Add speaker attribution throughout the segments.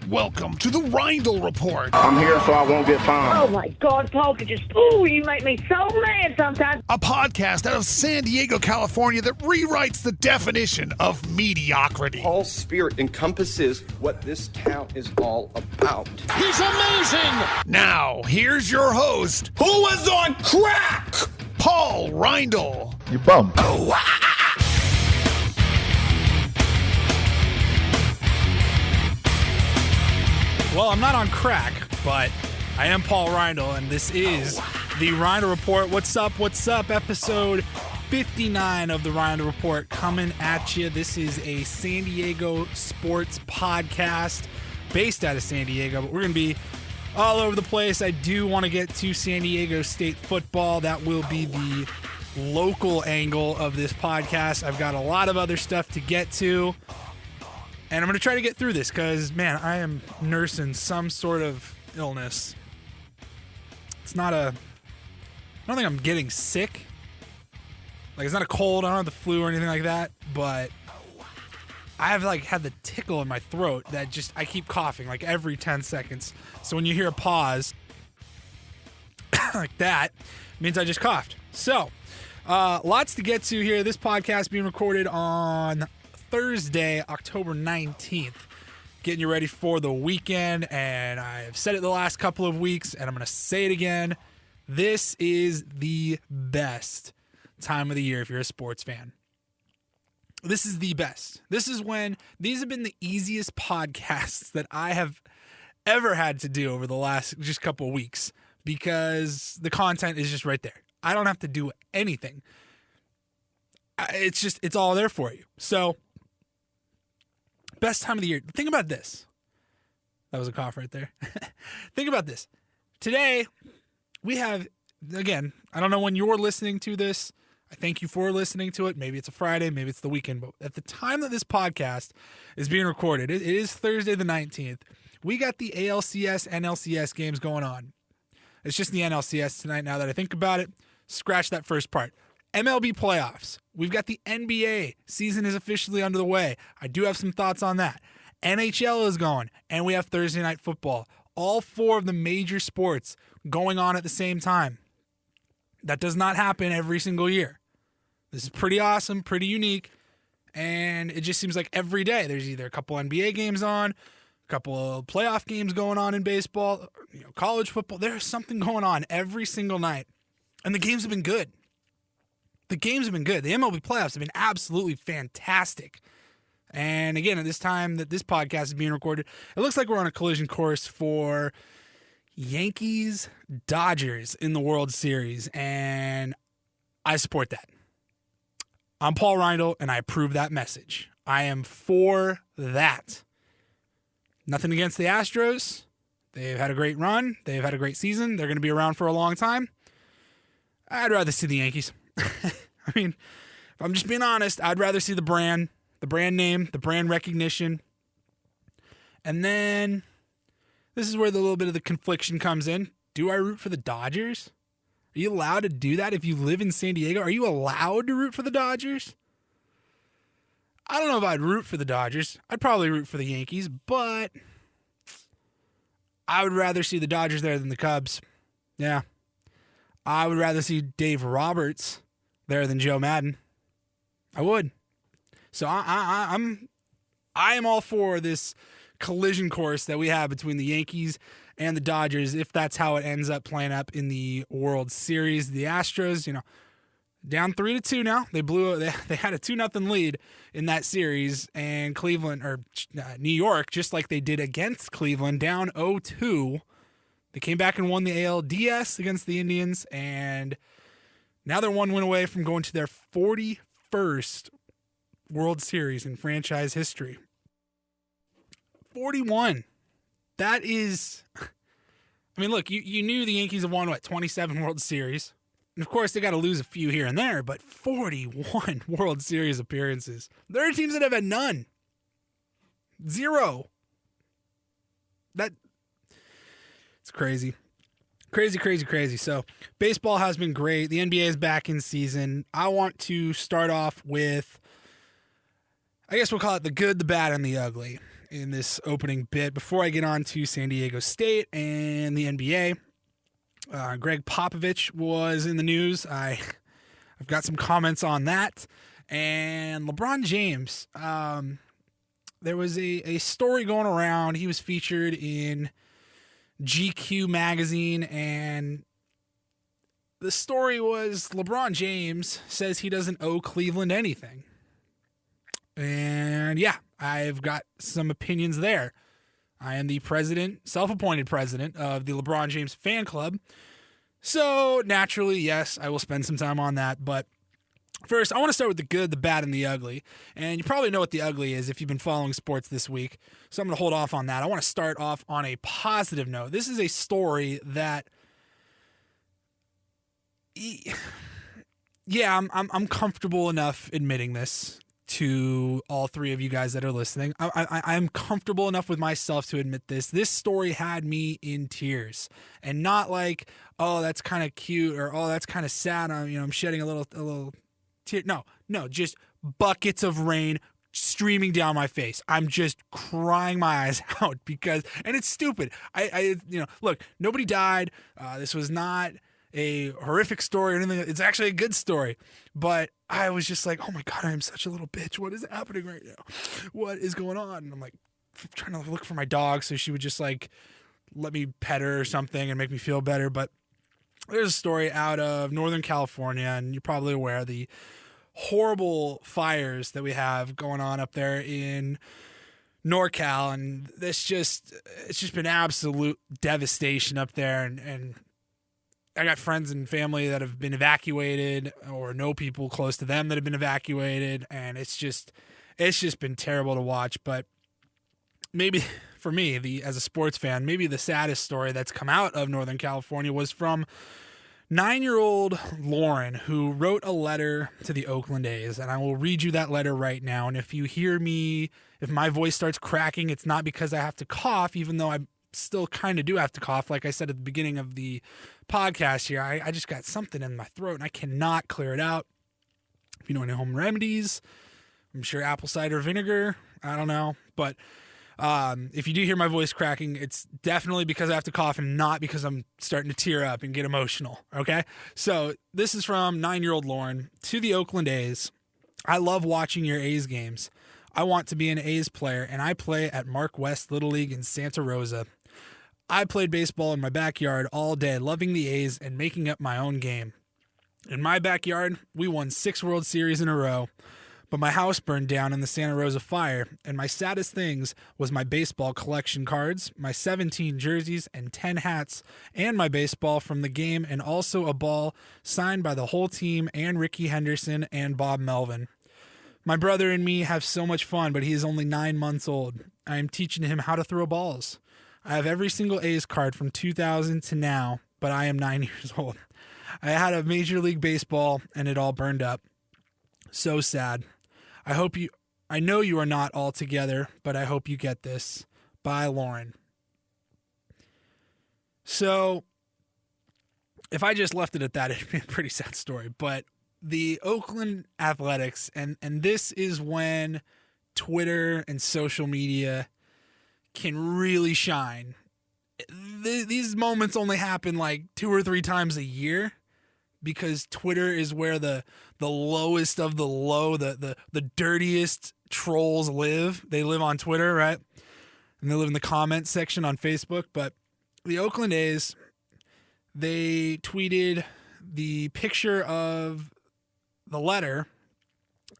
Speaker 1: Welcome to the Reindl Report.
Speaker 2: I'm here so I won't get fined.
Speaker 3: Oh my God, Paul, you make me so mad sometimes.
Speaker 1: A podcast out of San Diego, California that rewrites the definition of mediocrity.
Speaker 4: Paul's spirit encompasses what this town is all about.
Speaker 1: He's amazing! Now, here's your host,
Speaker 4: Who was on crack?
Speaker 1: Paul Reindl.
Speaker 5: You bum.
Speaker 6: Well, I'm not on crack, but I am Paul Reindl, and this is the Reindl Report. What's up? Episode 59 of the Reindl Report coming at you. This is a San Diego sports podcast based out of San Diego, but we're going to be all over the place. I do want to get to San Diego State football. That will be the local angle of this podcast. I've got a lot of other stuff to get to. And I'm going to try to get through this because, man, I am nursing some sort of illness. I don't think I'm getting sick. Like, it's not a cold. I don't have the flu or anything like that. But I have, had the tickle in my throat that I keep coughing, every 10 seconds. So when you hear a pause like that, it means I just coughed. So, lots to get to here. This podcast being recorded on Thursday, October 19th, getting you ready for the weekend, and I've said it the last couple of weeks, and I'm going to say it again. This is the best time of the year if you're a sports fan. This is the best. This is when these have been the easiest podcasts that I have ever had to do over the last just couple of weeks because the content is just right there. I don't have to do anything. It's all there for you. So, best time of the year. Think about this. That was a cough right there. Think about this. Today, we have, again, I don't know when you're listening to this. I thank you for listening to it. Maybe it's a Friday, maybe it's the weekend. But at the time that this podcast is being recorded, it is Thursday the 19th. We got the ALCS, NLCS games going on. It's just the NLCS tonight now that I think about it. Scratch that first part. MLB playoffs. We've got the NBA season is officially under the way. I do have some thoughts on that. NHL is going, and we have Thursday night football. All four of the major sports going on at the same time. That does not happen every single year. This is pretty awesome, pretty unique, and it just seems like every day there's either a couple NBA games on, a couple of playoff games going on in baseball, college football. There's something going on every single night, and the games have been good. The games have been good. The MLB playoffs have been absolutely fantastic. And again, at this time that this podcast is being recorded, it looks like we're on a collision course for Yankees-Dodgers in the World Series. And I support that. I'm Paul Reindl, and I approve that message. I am for that. Nothing against the Astros. They've had a great run. They've had a great season. They're going to be around for a long time. I'd rather see the Yankees. I mean, if I'm just being honest, I'd rather see the brand name, the brand recognition. And then this is where the little bit of the confliction comes in. Do I root for the Dodgers? Are you allowed to do that if you live in San Diego? Are you allowed to root for the Dodgers? I don't know if I'd root for the Dodgers. I'd probably root for the Yankees, but I would rather see the Dodgers there than the Cubs. Yeah. I would rather see Dave Roberts there than Joe Madden. I would. So I am all for this collision course that we have between the Yankees and the Dodgers if that's how it ends up playing up in the World Series. The Astros, down 3-2 now. They had a 2-0 lead in that series, and New York, just like they did against Cleveland, down 0-2. They came back and won the ALDS against the Indians, and now they're one win away from going to their 41st World Series in franchise history. 41. That is, look, you knew the Yankees have won, 27 World Series. And of course, they got to lose a few here and there, but 41 World Series appearances. There are teams that have had none. 0. It's crazy. Crazy. So baseball has been great. The NBA is back in season. I want to start off with I guess we'll call it the good, the bad, and the ugly in this opening bit. Before I get on to San Diego State and the NBA, Greg Popovich was in the news. I've got some comments on that. And LeBron James, there was a story going around. He was featured in GQ magazine, and the story was LeBron James says he doesn't owe Cleveland anything. And yeah, I've got some opinions there. I am the president, self-appointed president of the LeBron James fan club. So naturally, yes, I will spend some time on that. But first, I want to start with the good, the bad, and the ugly. And you probably know what the ugly is if you've been following sports this week. So I'm going to hold off on that. I want to start off on a positive note. This is a story that, yeah, I'm comfortable enough admitting this to all three of you guys that are listening. I'm comfortable enough with myself to admit this. This story had me in tears, and not like, oh, that's kind of cute, or oh, that's kind of sad. I'm shedding a little tear. No, just buckets of rain streaming down my face. I'm just crying my eyes out because, and it's stupid. Look, nobody died. This was not a horrific story or anything. It's actually a good story, but I was just like, oh my God, I'm such a little bitch. What is happening right now? What is going on? And I'm like trying to look for my dog so she would just like let me pet her or something and make me feel better. But there's a story out of Northern California, and you're probably aware of the horrible fires that we have going on up there in NorCal, and it's just been absolute devastation up there, and I got friends and family that have been evacuated or know people close to them that have been evacuated, and it's just been terrible to watch. But maybe for me, as a sports fan, maybe the saddest story that's come out of Northern California was from 9-year-old Lauren, who wrote a letter to the Oakland A's, and I will read you that letter right now. And if you hear me, if my voice starts cracking, it's not because I have to cough, even though I still kind of do have to cough. Like I said at the beginning of the podcast here, I just got something in my throat and I cannot clear it out. If you know any home remedies, I'm sure apple cider vinegar, I don't know. But if you do hear my voice cracking, it's definitely because I have to cough and not because I'm starting to tear up and get emotional, okay? So this is from 9-year-old Lauren to the Oakland A's. I love watching your A's games. I want to be an A's player, and I play at Mark West Little League in Santa Rosa. I played baseball in my backyard all day, loving the A's and making up my own game. In my backyard, we won 6 World Series in a row, but my house burned down in the Santa Rosa fire, and my saddest things was my baseball collection cards, my 17 jerseys and 10 hats, and my baseball from the game, and also a ball signed by the whole team and Ricky Henderson and Bob Melvin. My brother and me have so much fun, but he is only 9 months old. I am teaching him how to throw balls. I have every single A's card from 2000 to now, but I am 9 years old. I had a Major League Baseball, and it all burned up. So sad. I know you are not all together, but I hope you get this. Bye, Lauren. So, if I just left it at that, it'd be a pretty sad story, but the Oakland Athletics, and this is when Twitter and social media can really shine. These moments only happen like 2 or 3 times a year because Twitter is where the lowest of the low, the dirtiest trolls live. They live on Twitter, right? And they live in the comments section on Facebook. But the Oakland A's, they tweeted the picture of the letter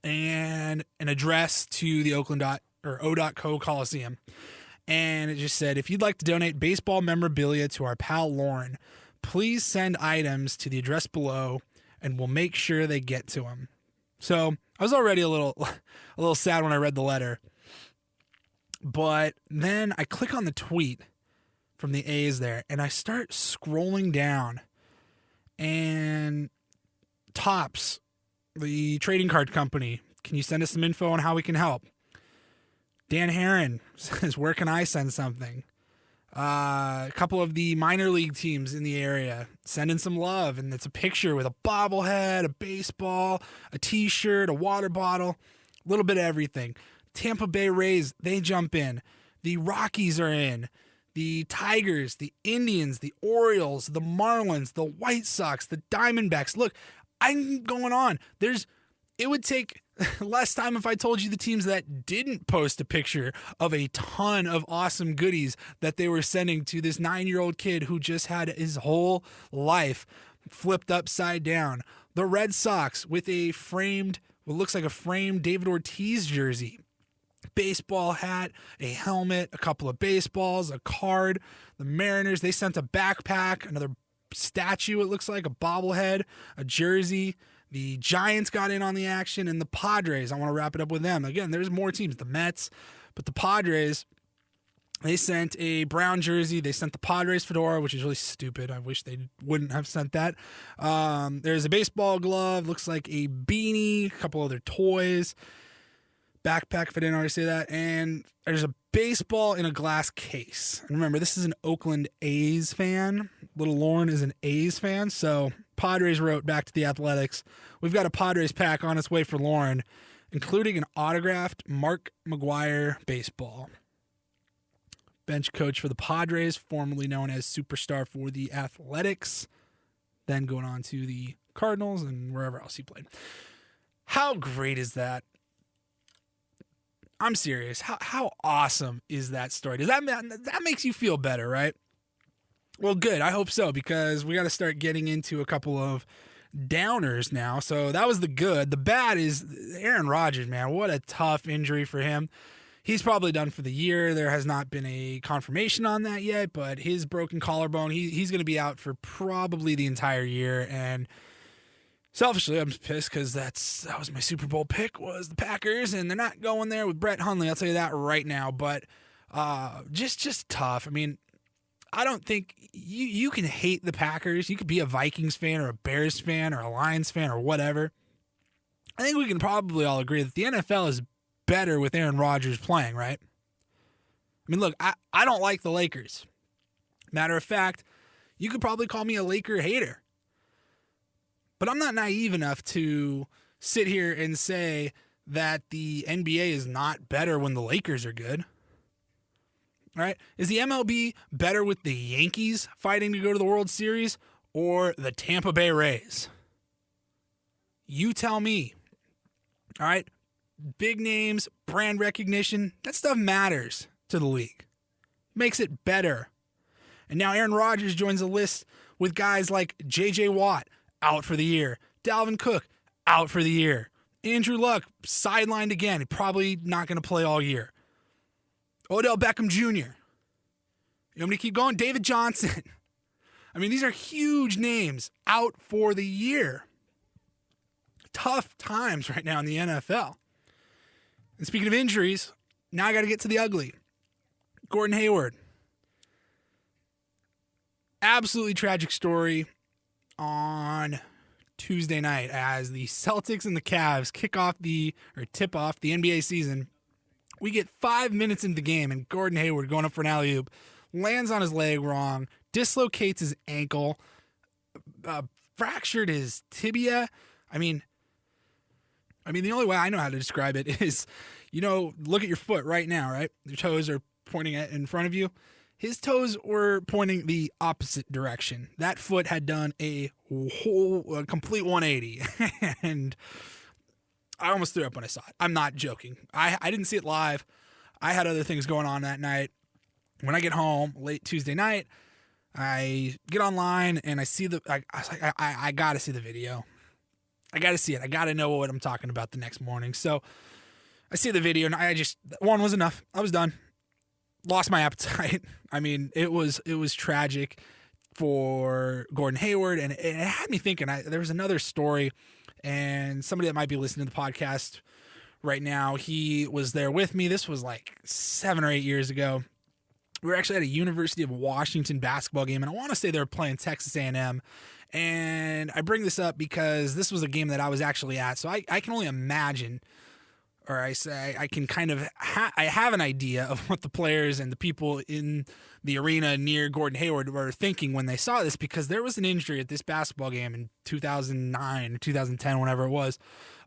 Speaker 6: and an address to the Oakland O.co Coliseum. And it just said, if you'd like to donate baseball memorabilia to our pal Lauren, please send items to the address below and we'll make sure they get to him. So I was already a little sad when I read the letter. But then I click on the tweet from the A's there and I start scrolling down, and Topps, the trading card company, can you send us some info on how we can help? Dan Heron says, where can I send something? A couple of the minor league teams in the area sending some love, and it's a picture with a bobblehead, a baseball, a t-shirt, a water bottle, a little bit of everything. Tampa Bay Rays, they jump in. The Rockies are in. The Tigers, the Indians, the Orioles, the Marlins, the White Sox, the Diamondbacks. Look, I'm going on. It would take less time if I told you the teams that didn't post a picture of a ton of awesome goodies that they were sending to this 9-year-old kid who just had his whole life flipped upside down. The Red Sox with what looks like a framed David Ortiz jersey. Baseball hat, a helmet, a couple of baseballs, a card. The Mariners, they sent a backpack, another statue, it looks like, a bobblehead, a jersey. The Giants got in on the action, and the Padres, I want to wrap it up with them. Again, there's more teams, the Mets, but the Padres, they sent a brown jersey. They sent the Padres fedora, which is really stupid. I wish they wouldn't have sent that. There's a baseball glove, looks like a beanie, a couple other toys. Backpack, if I didn't already say that. And there's a baseball in a glass case. And remember, this is an Oakland A's fan. Little Lauren is an A's fan. So Padres wrote back to the Athletics, "We've got a Padres pack on its way for Lauren, including an autographed Mark McGwire baseball." Bench coach for the Padres, formerly known as superstar for the Athletics, then going on to the Cardinals and wherever else he played. How great is that? I'm serious. How awesome is that story? That makes you feel better, right? Well, good. I hope so, because we got to start getting into a couple of downers now. So that was the good. The bad is Aaron Rodgers, man. What a tough injury for him. He's probably done for the year. There has not been a confirmation on that yet, but his broken collarbone, he's going to be out for probably the entire year. And selfishly, I'm pissed because that was my Super Bowl pick, was the Packers, and they're not going there with Brett Hundley. I'll tell you that right now. But just tough. I mean, I don't think you can hate the Packers. You could be a Vikings fan or a Bears fan or a Lions fan or whatever. I think we can probably all agree that the NFL is better with Aaron Rodgers playing, right? I mean, look, I don't like the Lakers. Matter of fact, you could probably call me a Laker hater. But I'm not naive enough to sit here and say that the NBA is not better when the Lakers are good. All right? Is the MLB better with the Yankees fighting to go to the World Series or the Tampa Bay Rays? You tell me. All right? Big names, brand recognition, that stuff matters to the league. Makes it better. And now Aaron Rodgers joins the list with guys like J.J. Watt, out for the year. Dalvin Cook, out for the year. Andrew Luck, sidelined again. Probably not going to play all year. Odell Beckham Jr. You want me to keep going? David Johnson. I mean, these are huge names out for the year. Tough times right now in the NFL. And speaking of injuries, now I got to get to the ugly. Gordon Hayward. Absolutely tragic story on Tuesday night as the Celtics and the Cavs tip off the NBA season. We get 5 minutes into the game, and Gordon Hayward going up for an alley-oop, lands on his leg wrong, dislocates his ankle, fractured his tibia. I mean, the only way I know how to describe it is, look at your foot right now, right? Your toes are pointing in front of you. His toes were pointing the opposite direction. That foot had done a complete 180. And I almost threw up when I saw it. I'm not joking. I didn't see it live. I had other things going on that night. When I get home late Tuesday night, I get online and I see I was like, I got to see the video. I got to see it. I got to know what I'm talking about the next morning. So I see the video and one was enough. I was done. Lost my appetite. I mean, it was tragic for Gordon Hayward, and it had me thinking. There was another story, and somebody that might be listening to the podcast right now, he was there with me. This was like 7 or 8 years ago. We were actually at a University of Washington basketball game, and I want to say they were playing Texas A&M. And I bring this up because this was a game that I was actually at, so I can only imagine or I say I can kind of I have an idea of what the players and the people in the arena near Gordon Hayward were thinking when they saw this, because there was an injury at this basketball game in 2009 or 2010, whenever it was,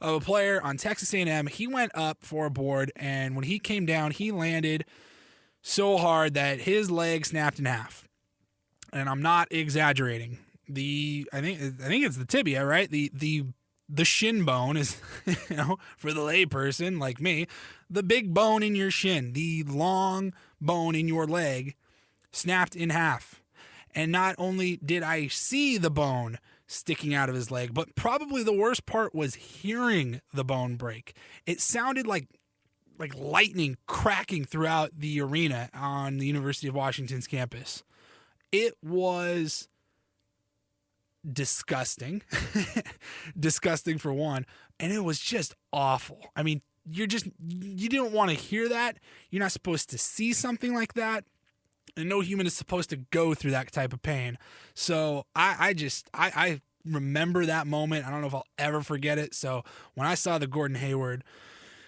Speaker 6: of a player on Texas A&M. He went up for a board, and when he came down, he landed so hard that his leg snapped in half. And I'm not exaggerating. I think it's the tibia, right? The shin bone is, for the layperson like me, the big bone in your shin, the long bone in your leg, snapped in half. And not only did I see the bone sticking out of his leg, but probably the worst part was hearing the bone break. It sounded like lightning cracking throughout the arena on the University of Washington's campus. It was disgusting. Disgusting for one. And it was just awful. I mean, you didn't want to hear that. You're not supposed to see something like that. And no human is supposed to go through that type of pain. So I remember that moment. I don't know if I'll ever forget it. So when I saw the Gordon Hayward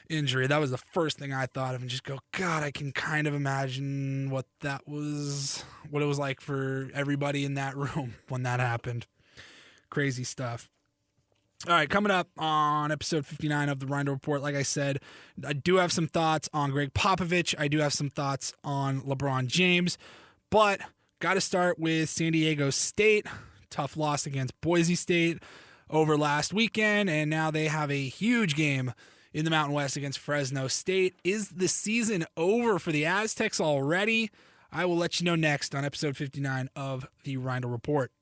Speaker 6: injury, that was the first thing I thought of, and just go, God, I can kind of imagine what it was like for everybody in that room when that happened. Crazy stuff. All right, coming up on episode 59 of the Reinder Report, like I said, I do have some thoughts on Greg Popovich. I do have some thoughts on LeBron James, but got to start with San Diego State. Tough loss against Boise State over last weekend, and now they have a huge game in the Mountain West against Fresno State. Is the season over for the Aztecs already? I will let you know next on episode 59 of the Reinder Report.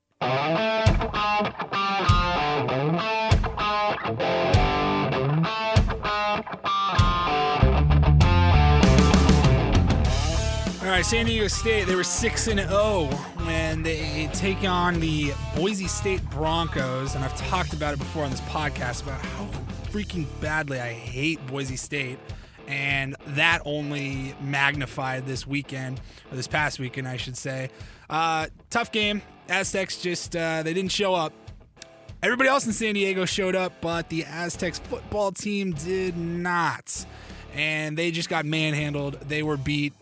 Speaker 6: All right, San Diego State, they were 6-0 when they take on the Boise State Broncos, and I've talked about it before on this podcast about how freaking badly I hate Boise State, and that only magnified this weekend, or this past weekend, I should say. Tough game. Aztecs just, they didn't show up. Everybody else in San Diego showed up, but the Aztecs football team did not, and they just got manhandled. They were beat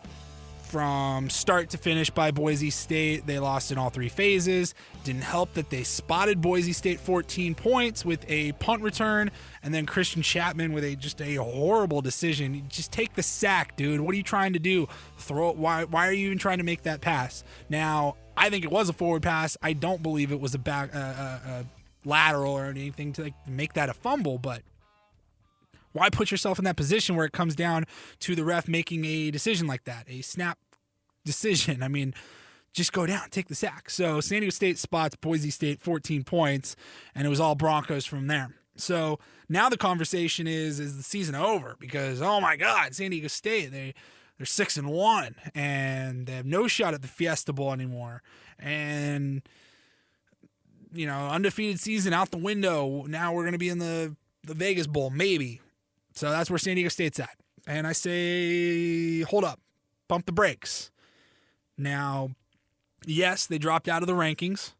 Speaker 6: from start to finish by Boise State. They lost in all three phases. Didn't help that they spotted Boise State 14 points with a punt return, and then Christian Chapman with a horrible decision. Just take the sack, dude. What are you trying to do? Throw it. Why are you even trying to make that pass? Now, I think it was a forward pass. I don't believe it was a lateral or anything to make that a fumble, but why put yourself in that position where it comes down to the ref making a decision like that, a snap decision? I mean, just go down, take the sack. So San Diego State spots Boise State 14 points, and it was all Broncos from there. So now the conversation is the season over? Because, oh my God, San Diego State, they're 6-1, and they have no shot at the Fiesta Bowl anymore. And, undefeated season out the window. Now we're going to be in the Vegas Bowl, maybe. So that's where San Diego State's at. And I say, hold up, pump the brakes. Now, yes, they dropped out of the rankings.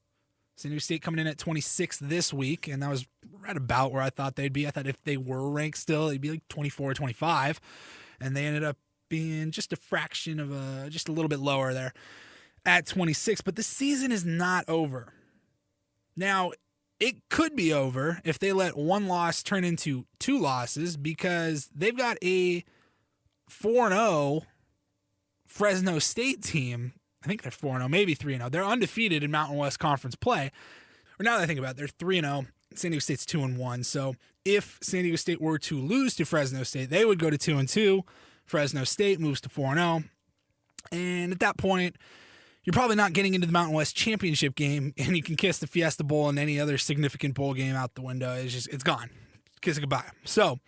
Speaker 6: San Diego State coming in at 26th this week, and that was right about where I thought they'd be. I thought if they were ranked still, it'd be like 24 or 25. And they ended up being just a fraction of just a little bit lower there at 26. But the season is not over. Now, it could be over if they let one loss turn into two losses, because they've got a 4-0 Fresno State team. I think they're 4-0, maybe 3-0. They're undefeated in Mountain West Conference play. Or now that I think about it, they're 3-0. San Diego State's 2-1. So if San Diego State were to lose to Fresno State, they would go to 2-2. Fresno State moves to 4-0. And at that point, you're probably not getting into the Mountain West Championship game, and you can kiss the Fiesta Bowl and any other significant bowl game out the window. It's gone. Kiss it goodbye. So,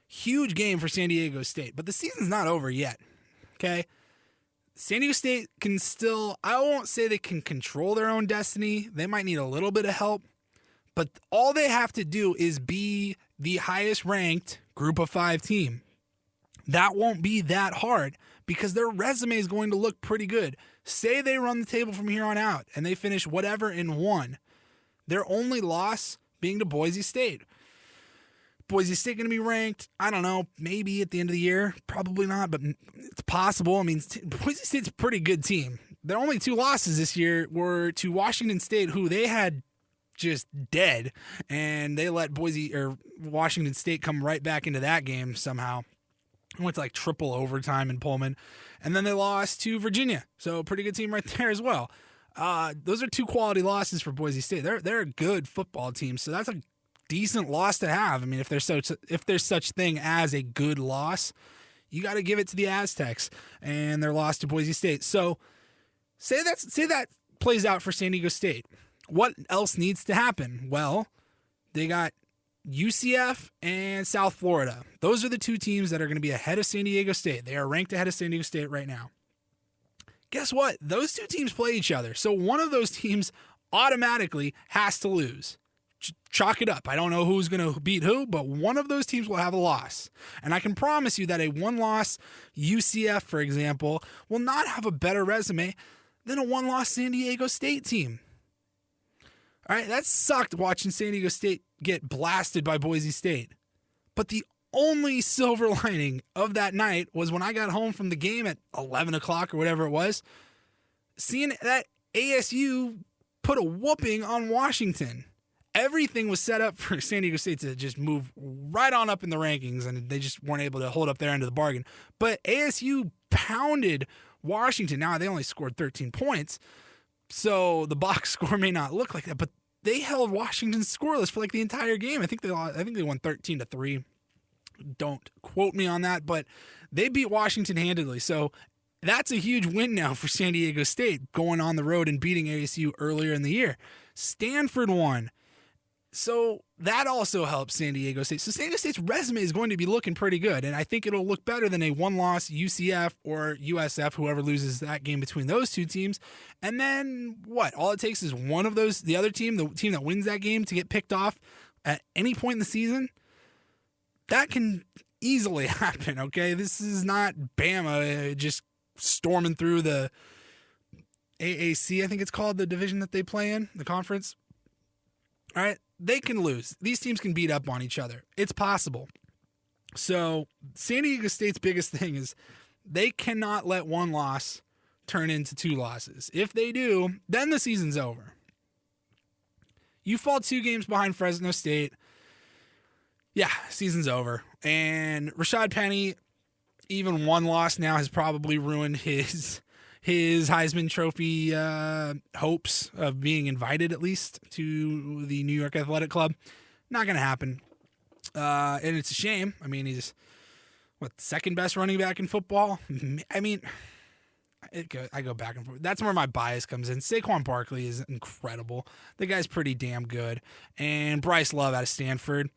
Speaker 6: huge game for San Diego State, but the season's not over yet. Okay? San Diego State can still, I won't say they can control their own destiny. They might need a little bit of help, but all they have to do is be the highest ranked Group of 5 team. That won't be that hard, because their resume is going to look pretty good. Say they run the table from here on out and they finish whatever in 1. Their only loss being to Boise State. Boise State going to be ranked? I don't know. Maybe at the end of the year. Probably not, but it's possible. I mean, Boise State's a pretty good team. Their only 2 losses this year were to Washington State, who they had just dead, and they let Washington State come right back into that game somehow. Went to like triple overtime in Pullman, and then they lost to Virginia. So pretty good team right there as well. Those are 2 quality losses for Boise State. They're a good football team, so that's a decent loss to have. I mean, if there's such thing as a good loss, you got to give it to the Aztecs and their loss to Boise State. So say that plays out for San Diego State. What else needs to happen? Well, they got UCF and South Florida. Those are the 2 teams that are going to be ahead of San Diego State. They are ranked ahead of San Diego State right now. Guess what? Those 2 teams play each other. So one of those teams automatically has to lose. Chalk it up. I don't know who's going to beat who, but one of those teams will have a loss. And I can promise you that a 1-loss UCF, for example, will not have a better resume than a 1-loss San Diego State team. All right, that sucked watching San Diego State get blasted by Boise State. But the only silver lining of that night was when I got home from the game at 11 o'clock or whatever it was, seeing that ASU put a whooping on Washington. Everything was set up for San Diego State to just move right on up in the rankings, and they just weren't able to hold up their end of the bargain. But ASU pounded Washington. Now, they only scored 13 points, so the box score may not look like that, but they held Washington scoreless for like the entire game. I think they won 13-3. Don't quote me on that, but they beat Washington handedly. So that's a huge win now for San Diego State, going on the road and beating ASU earlier in the year. Stanford won. So that also helps San Diego State. So San Diego State's resume is going to be looking pretty good, and I think it'll look better than a 1-loss UCF or USF, whoever loses that game between those 2 teams. And then what? All it takes is one of those, the other team, the team that wins that game, to get picked off at any point in the season. That can easily happen, okay? This is not Bama just storming through the AAC, I think it's called, the division that they play in, the conference. All right? They can lose. These teams can beat up on each other. It's possible. So San Diego State's biggest thing is they cannot let 1 loss turn into 2 losses. If they do, then the season's over. You fall 2 games behind Fresno State, yeah, season's over. And Rashad Penny, even 1 loss now, has probably ruined his Heisman Trophy hopes of being invited, at least, to the New York Athletic Club. Not going to happen. And it's a shame. I mean, he's, second best running back in football? I mean, I go back and forth. That's where my bias comes in. Saquon Barkley is incredible. The guy's pretty damn good. And Bryce Love out of Stanford,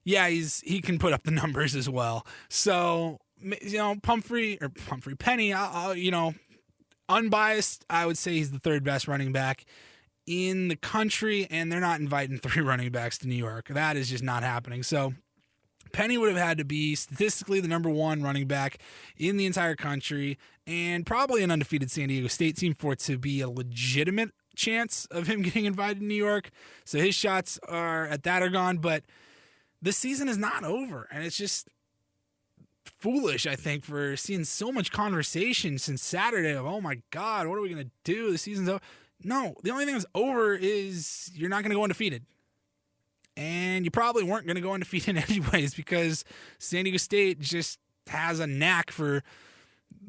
Speaker 6: yeah, he can put up the numbers as well. So, Pumphrey Penny, unbiased, I would say he's the 3rd best running back in the country, and they're not inviting 3 running backs to New York. That is just not happening. So Penny would have had to be statistically the number 1 running back in the entire country, and probably an undefeated San Diego State team for it to be a legitimate chance of him getting invited to New York. So his shots are gone, but the season is not over, and it's just foolish, I think, for seeing so much conversation since Saturday of, oh my God, what are we going to do? The season's over. No, the only thing that's over is you're not going to go undefeated. And you probably weren't going to go undefeated anyways, because San Diego State just has a knack for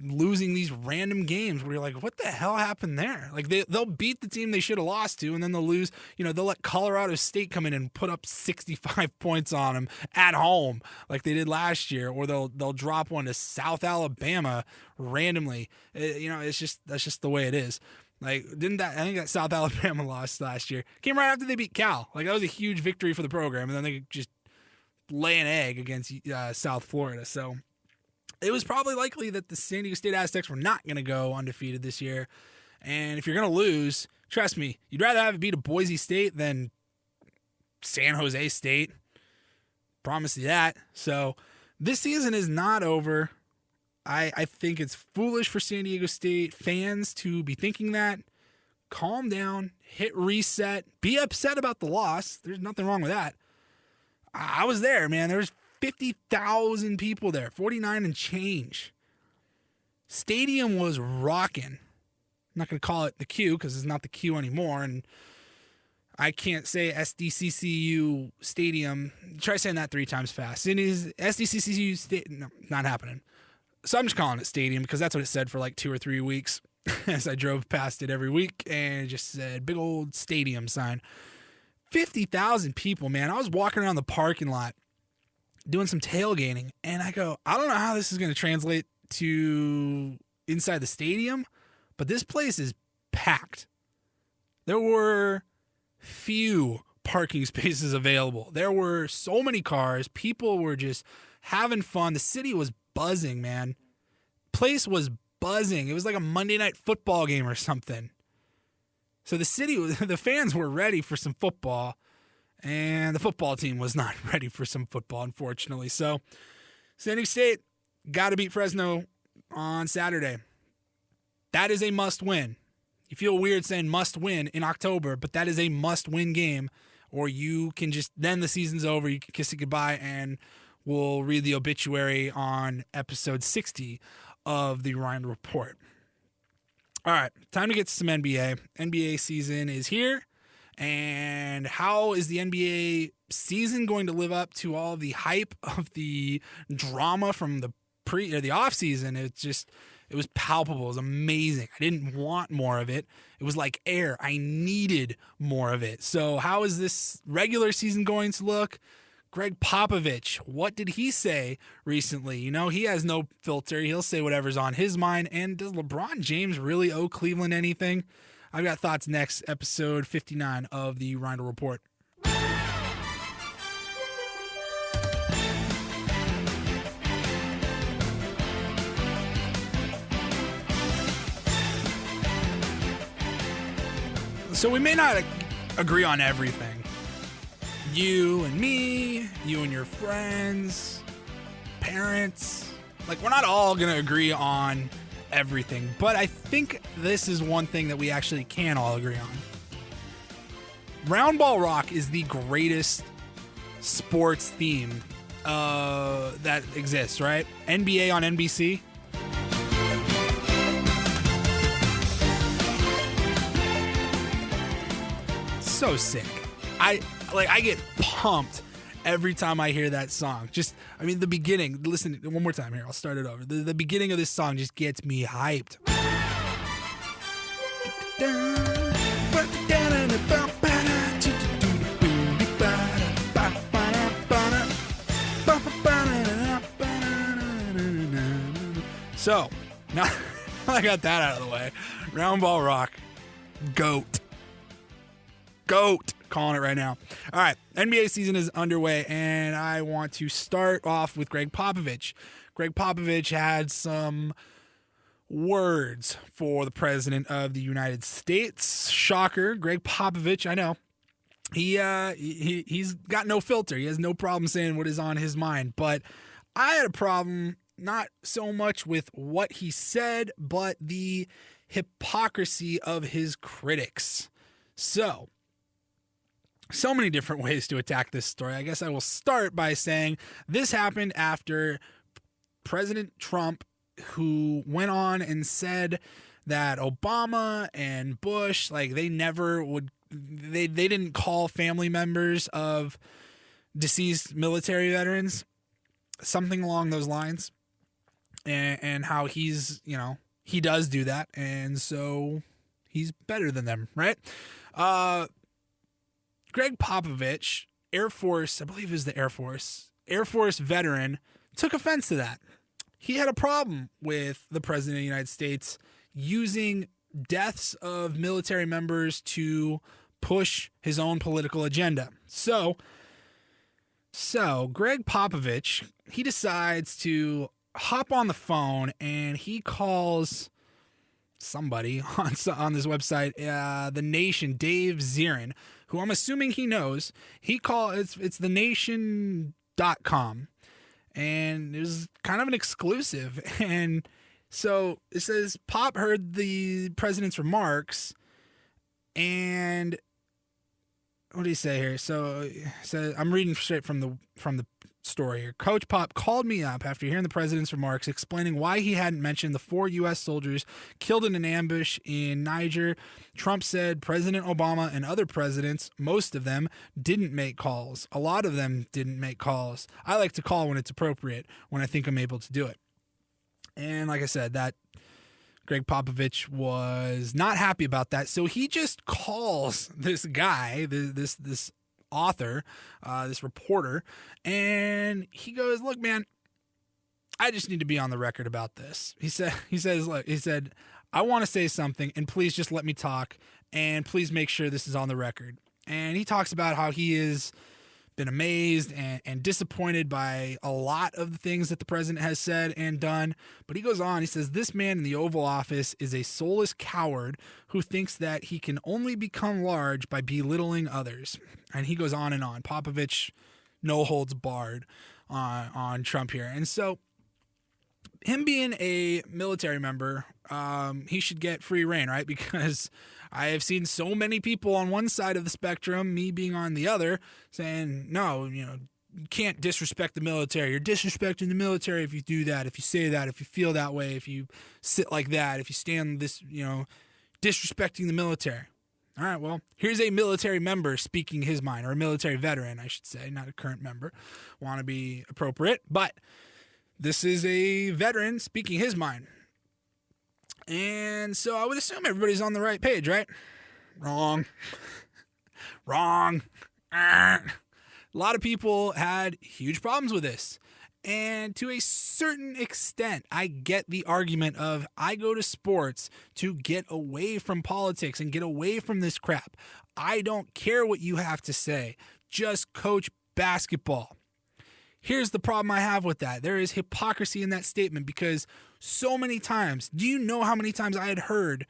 Speaker 6: losing these random games where you're like, what the hell happened there? Like they'll beat the team they should have lost to, and then they'll lose. They'll let Colorado State come in and put up 65 points on them at home like they did last year, or they'll drop one to South Alabama randomly. That's just the way it is. Like, I think that South Alabama loss last year came right after they beat Cal. Like, that was a huge victory for the program, and then they just lay an egg against South Florida. So it was probably likely that the San Diego State Aztecs were not going to go undefeated this year. And if you're going to lose, trust me, you'd rather have it beat a Boise State than San Jose State. Promise you that. So this season is not over. I think it's foolish for San Diego State fans to be thinking that. Calm down, hit reset, be upset about the loss. There's nothing wrong with that. I was there, man. There was 50,000 people there, 49 and change. Stadium was rocking. I'm not going to call it the Q because it's not the Q anymore. And I can't say SDCCU Stadium. Try saying that 3 times fast. It is SDCCU Stadium. No, not happening. So I'm just calling it Stadium because that's what it said for like 2 or 3 weeks as I drove past it every week. And it just said big old stadium sign. 50,000 people, man. I was walking around the parking lot doing some tailgating. And I go, I don't know how this is going to translate to inside the stadium, but this place is packed. There were few parking spaces available. There were so many cars. People were just having fun. The city was buzzing, man. Place was buzzing. It was like a Monday night football game or something. So the fans were ready for some football, and the football team was not ready for some football, unfortunately. So San Diego State got to beat Fresno on Saturday. That is a must win. You feel weird saying must win in October, but that is a must win game, or you can just, then the season's over, you can kiss it goodbye, and we'll read the obituary on episode 60 of the Ryan Report. All right, time to get to some NBA. NBA season is here, and how is the NBA season going to live up to all the hype of the drama from the off season? It was palpable. It was amazing. I didn't want more of it. It was like air. I needed more of it. So how is this regular season going to look? Greg Popovich, what did he say recently? You know, he has no filter. He'll say whatever's on his mind. And does LeBron James really owe Cleveland anything? I've got thoughts next, episode 59 of the Rindle Report. So we may not agree on everything. You and me, you and your friends, parents. Like, we're not all going to agree on everything. But I think this is one thing that we actually can all agree on. Round Ball Rock is the greatest sports theme that exists, right? NBA on NBC. So sick. I get pumped every time I hear that song. The beginning, listen one more time here. I'll start it over. The beginning of this song just gets me hyped. So, now I got that out of the way. Round Ball Rock, GOAT. Calling it right now. All right, NBA season is underway, and I want to start off with Greg Popovich. Greg Popovich had some words for the President of the United States. Shocker. Greg Popovich, I know. He's got no filter. He has no problem saying what is on his mind. But I had a problem not so much with what he said, but the hypocrisy of his critics. So many different ways to attack this story. I guess I will start by saying this happened after President Trump, who went on and said that Obama and Bush, like, they didn't call family members of deceased military veterans, something along those lines, and how he does do that, and so he's better than them, right? Greg Popovich, Air Force, I believe it was the Air Force veteran, took offense to that. He had a problem with the President of the United States using deaths of military members to push his own political agenda. So Greg Popovich, he decides to hop on the phone, and he calls somebody on this website, The Nation, Dave Zirin, who I'm assuming he knows. It's thenation.com, and it was kind of an exclusive. And so it says Pop heard the president's remarks, and what do you say here? So I'm reading straight from the story here. Coach Pop called me up after hearing the president's remarks explaining why he hadn't mentioned the 4 U.S. soldiers killed in an ambush in Niger. Trump said President Obama and other presidents, most of them, didn't make calls. A lot of them didn't make calls. I like to call when it's appropriate, when I think I'm able to do it. And like I said, that Greg Popovich was not happy about that. So he just calls this guy, this author, this reporter, and he goes, "Look, man, I just need to be on the record about this." He said, "I want to say something, and please just let me talk, and please make sure this is on the record." And he talks about how he has been amazed and disappointed by a lot of the things that the president has said and done. But he goes on, he says, "This man in the Oval Office is a soulless coward who thinks that he can only become large by belittling others." And he goes on and on. Popovich, no holds barred on Trump here. And so him being a military member, he should get free reign, right? Because I have seen so many people on one side of the spectrum, me being on the other, saying, no, you can't disrespect the military. You're disrespecting the military if you do that, if you say that, if you feel that way, if you sit like that, if you stand this, disrespecting the military. All right, well, here's a military member speaking his mind, or a military veteran, I should say, not a current member. Want to be appropriate, but this is a veteran speaking his mind. And so I would assume everybody's on the right page, right? Wrong. A lot of people had huge problems with this. And to a certain extent, I get the argument of I go to sports to get away from politics and get away from this crap. I don't care what you have to say. Just coach basketball. Here's the problem I have with that. There is hypocrisy in that statement because so many times, do you know how many times I had heard,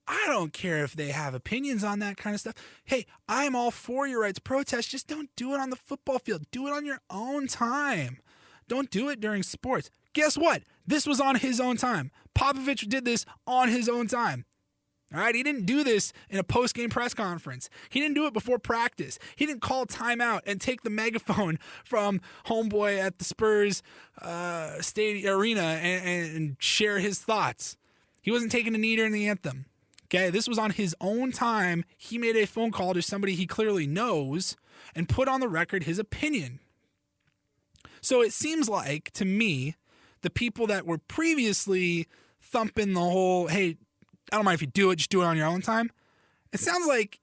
Speaker 6: I don't care if they have opinions on that kind of stuff. Hey, I'm all for your right to protest. Just don't do it on the football field. Do it on your own time. Don't do it during sports. Guess what? This was on his own time. Popovich did this on his own time. All right, he didn't do this in a post-game press conference. He didn't do it before practice. He didn't call timeout and take the megaphone from homeboy at the Spurs stadium arena and share his thoughts. He wasn't taking a knee during the anthem. Okay, this was on his own time. He made a phone call to somebody he clearly knows and put on the record his opinion. So it seems like, to me, the people that were previously thumping the whole, hey, I don't mind if you do it, just do it on your own time. It sounds like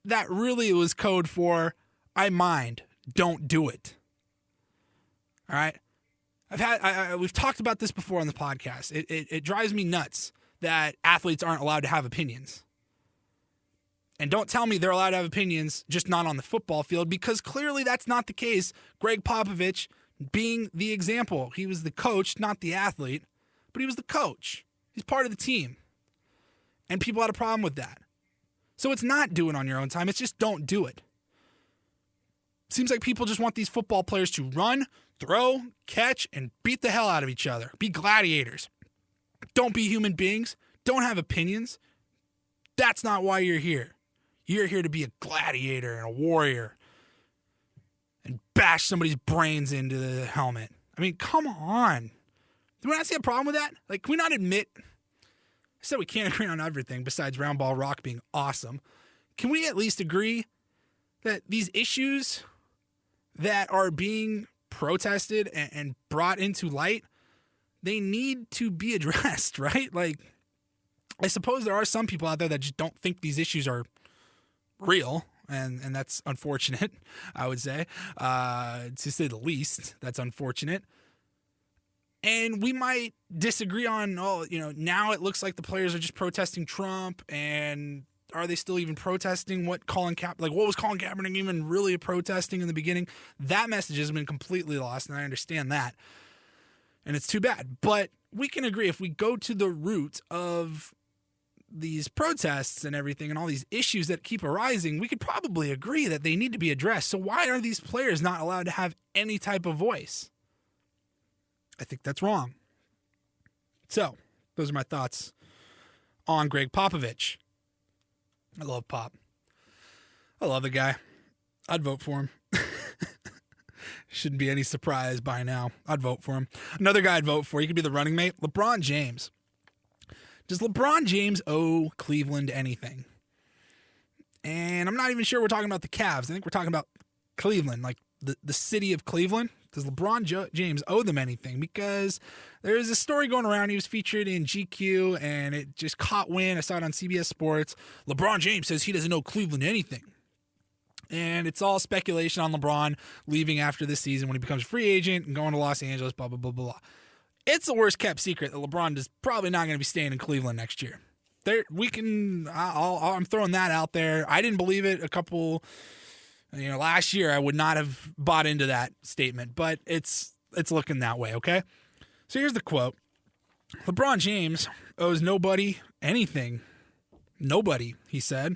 Speaker 6: that really was code for, I mind, don't do it. All right? We've talked about this before on the podcast. It drives me nuts that athletes aren't allowed to have opinions. And don't tell me they're allowed to have opinions, just not on the football field, because clearly that's not the case. Greg Popovich being the example. He was the coach, not the athlete, but he was the coach. He's part of the team. And people had a problem with that. So it's not do it on your own time. It's just don't do it. Seems like people just want these football players to run, throw, catch, and beat the hell out of each other. Be gladiators. Don't be human beings. Don't have opinions. That's not why you're here. You're here to be a gladiator and a warrior and bash somebody's brains into the helmet. I mean, come on. Do we not see a problem with that? Like, can we not admit... I said we can't agree on everything besides round ball rock being awesome. Can we at least agree that these issues that are being protested and brought into light, they need to be addressed, right? Like, I suppose there are some people out there that just don't think these issues are real, and that's unfortunate, I would say. To say the least, that's unfortunate. And we might disagree on, now it looks like the players are just protesting Trump, and are they still even protesting what was Colin Kaepernick even really protesting in the beginning? That message has been completely lost, and I understand that. And it's too bad. But we can agree, if we go to the root of these protests and everything and all these issues that keep arising, we could probably agree that they need to be addressed. So why are these players not allowed to have any type of voice? I think that's wrong. So, those are my thoughts on Greg Popovich. I love Pop. I love the guy. I'd vote for him. Shouldn't be any surprise by now. I'd vote for him. Another guy I'd vote for, he could be the running mate, LeBron James. Does LeBron James owe Cleveland anything? And I'm not even sure we're talking about the Cavs. I think we're talking about Cleveland, like the city of Cleveland. Does LeBron James owe them anything? Because there's a story going around. He was featured in GQ, and it just caught wind. I saw it on CBS Sports. LeBron James says he doesn't owe Cleveland anything. And it's all speculation on LeBron leaving after this season when he becomes a free agent and going to Los Angeles, blah, blah, blah, blah, blah. It's the worst kept secret that LeBron is probably not going to be staying in Cleveland next year. I'm throwing that out there. I didn't believe it last year. I would not have bought into that statement, but it's looking that way, okay? So here's the quote. LeBron James owes nobody anything. Nobody, he said.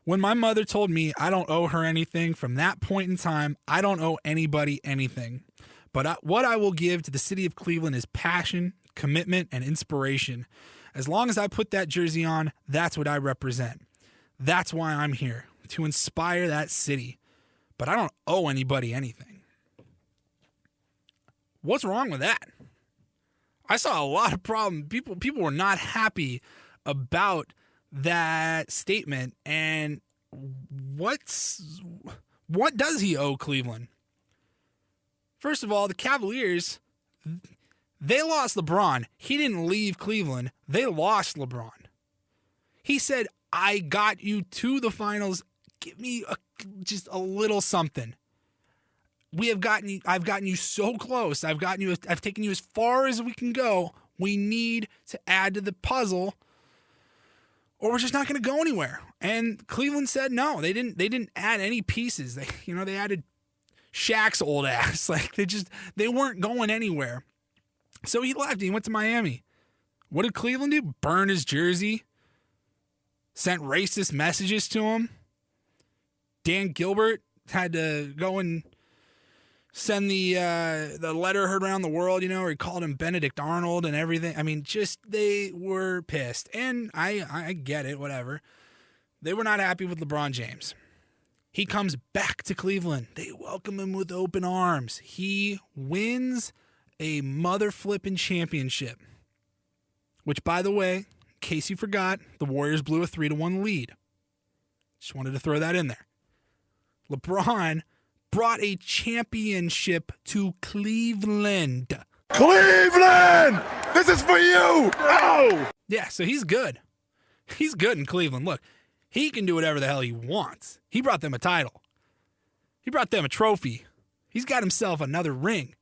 Speaker 6: When my mother told me I don't owe her anything, from that point in time, I don't owe anybody anything. But what I will give to the city of Cleveland is passion, commitment, and inspiration. As long as I put that jersey on, that's what I represent. That's why I'm here, to inspire that city. But I don't owe anybody anything. What's wrong with that? I saw a lot of problems. People were not happy about that statement. And what does he owe Cleveland? First of all, the Cavaliers, they lost LeBron. He didn't leave Cleveland. They lost LeBron. He said, I got you to the finals. Give me just a little something. I've gotten you so close. I've taken you as far as we can go. We need to add to the puzzle, or we're just not going to go anywhere. And Cleveland said no. They didn't add any pieces. They added Shaq's old ass. They weren't going anywhere. So he left. He went to Miami. What did Cleveland do? Burn his jersey. Sent racist messages to him. Dan Gilbert had to go and send the letter heard around the world, where he called him Benedict Arnold and everything. I mean, they were pissed. And I get it, whatever. They were not happy with LeBron James. He comes back to Cleveland. They welcome him with open arms. He wins a mother-flipping championship. Which, by the way, in case you forgot, the Warriors blew a 3-1 lead. Just wanted to throw that in there. LeBron brought a championship to Cleveland.
Speaker 1: Cleveland! This is for you! Oh!
Speaker 6: Yeah, so he's good. He's good in Cleveland. Look, he can do whatever the hell he wants. He brought them a title. He brought them a trophy. He's got himself another ring.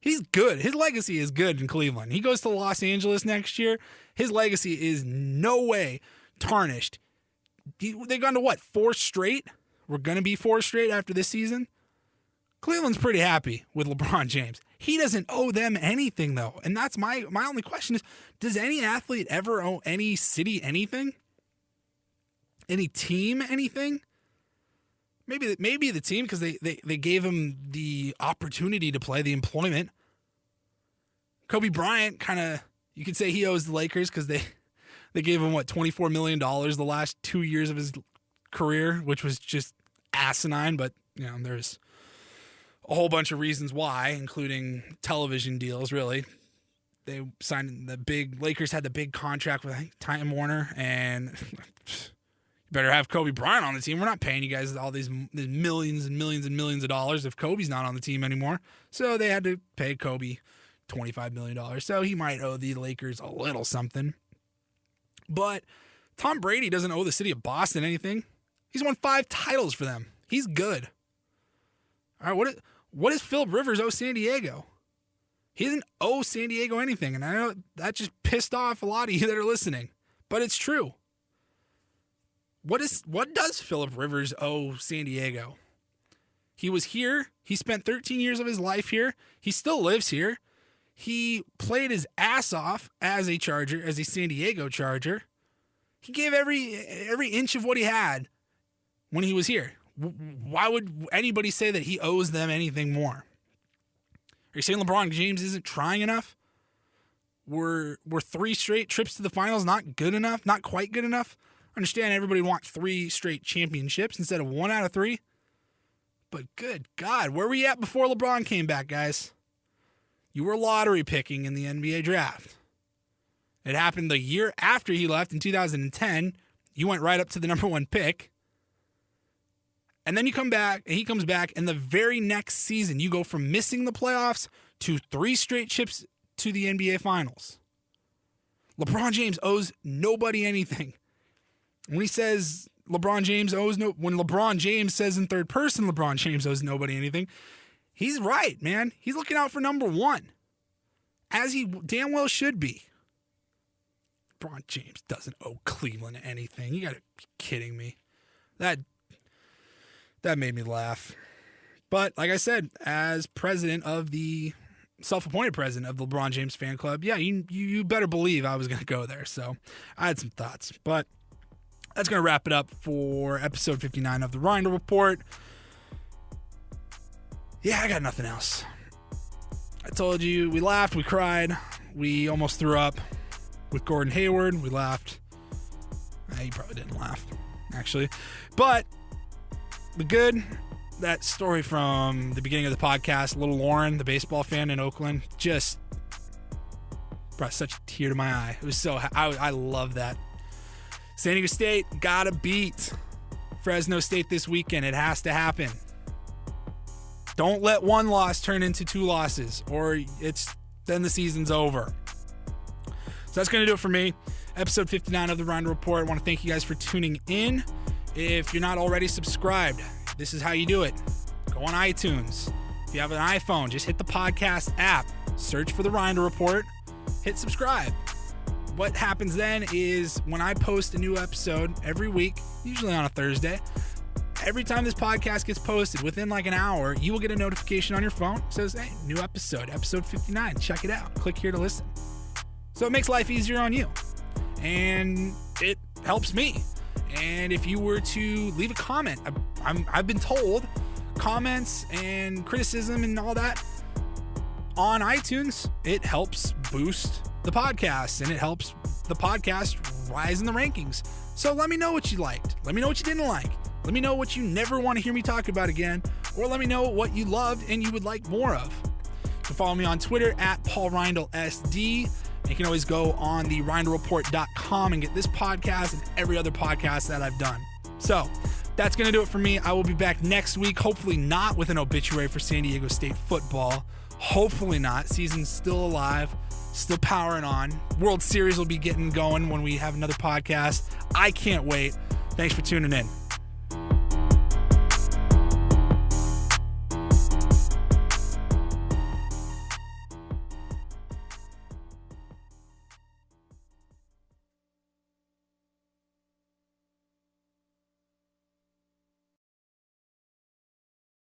Speaker 6: He's good. His legacy is good in Cleveland. He goes to Los Angeles next year. His legacy is no way tarnished. They've gone to what, 4 straight? We're going to be 4 straight after this season? Cleveland's pretty happy with LeBron James. He doesn't owe them anything, though. And that's my only question is, does any athlete ever owe any city anything? Any team anything? Maybe the team, because they gave him the opportunity to play, the employment. Kobe Bryant, kind of, you could say he owes the Lakers because they gave him, $24 million the last 2 years of his career, which was just asinine, but, there's a whole bunch of reasons why, including television deals, really. They signed Lakers had the big contract with, I think, Time Warner, and you better have Kobe Bryant on the team. We're not paying you guys all these millions and millions and millions of dollars if Kobe's not on the team anymore. So they had to pay Kobe $25 million. So he might owe the Lakers a little something. But Tom Brady doesn't owe the city of Boston anything. He's won 5 titles for them. He's good. All right, what does Philip Rivers owe San Diego? He doesn't owe San Diego anything. And I know that just pissed off a lot of you that are listening. But it's true. What does Philip Rivers owe San Diego? He was here. He spent 13 years of his life here. He still lives here. He played his ass off as a Charger, as a San Diego Charger. He gave every inch of what he had when he was here. Why would anybody say that he owes them anything more? Are you saying LeBron James isn't trying enough? Were 3 straight trips to the finals not good enough? Not quite good enough? I understand everybody wants 3 straight championships instead of 1 out of 3. But good God, where were you at before LeBron came back, guys? You were lottery picking in the NBA draft. It happened the year after he left in 2010. You went right up to the number 1 pick. And then you come back, and he comes back, and the very next season, you go from missing the playoffs to 3 straight trips to the NBA Finals. LeBron James owes nobody anything. When he says LeBron James when LeBron James says in third person LeBron James owes nobody anything, he's right, man. He's looking out for number 1, as he damn well should be. LeBron James doesn't owe Cleveland anything. You got to be kidding me. That made me laugh. But like I said, as self-appointed president of the LeBron James fan club, yeah, you better believe I was going to go there. So I had some thoughts. But that's going to wrap it up for episode 59 of the Reinder Report. Yeah, I got nothing else. I told you, we laughed, we cried, we almost threw up with Gordon Hayward. We laughed. He probably didn't laugh, actually. But the good, that story from the beginning of the podcast, little Lauren, the baseball fan in Oakland, just brought such a tear to my eye. It was so, I love that. San Diego State gotta beat Fresno State this weekend. It has to happen. Don't let 1 loss turn into 2 losses, or then the season's over. So that's going to do it for me. Episode 59 of the Reinder Report. I want to thank you guys for tuning in. If you're not already subscribed, this is how you do it. Go on iTunes. If you have an iPhone, just hit the podcast app. Search for the Reinder Report. Hit subscribe. What happens then is when I post a new episode every week, usually on a Thursday, every time this podcast gets posted, within like an hour, you will get a notification on your phone. It says, hey, new episode 59. Check it out. Click here to listen. So it makes life easier on you. And it helps me. And if you were to leave a comment, I've been told comments and criticism and all that on iTunes, it helps boost the podcast and it helps the podcast rise in the rankings. So let me know what you liked. Let me know what you didn't like. Let me know what you never want to hear me talk about again, or let me know what you loved and you would like more of. You can follow me on Twitter at Paul Reindl SD. You can always go on the ReinderReport.com and get this podcast and every other podcast that I've done. So that's going to do it for me. I will be back next week, hopefully not with an obituary for San Diego State football. Hopefully not. Season's still alive, still powering on. World Series will be getting going when we have another podcast. I can't wait. Thanks for tuning in.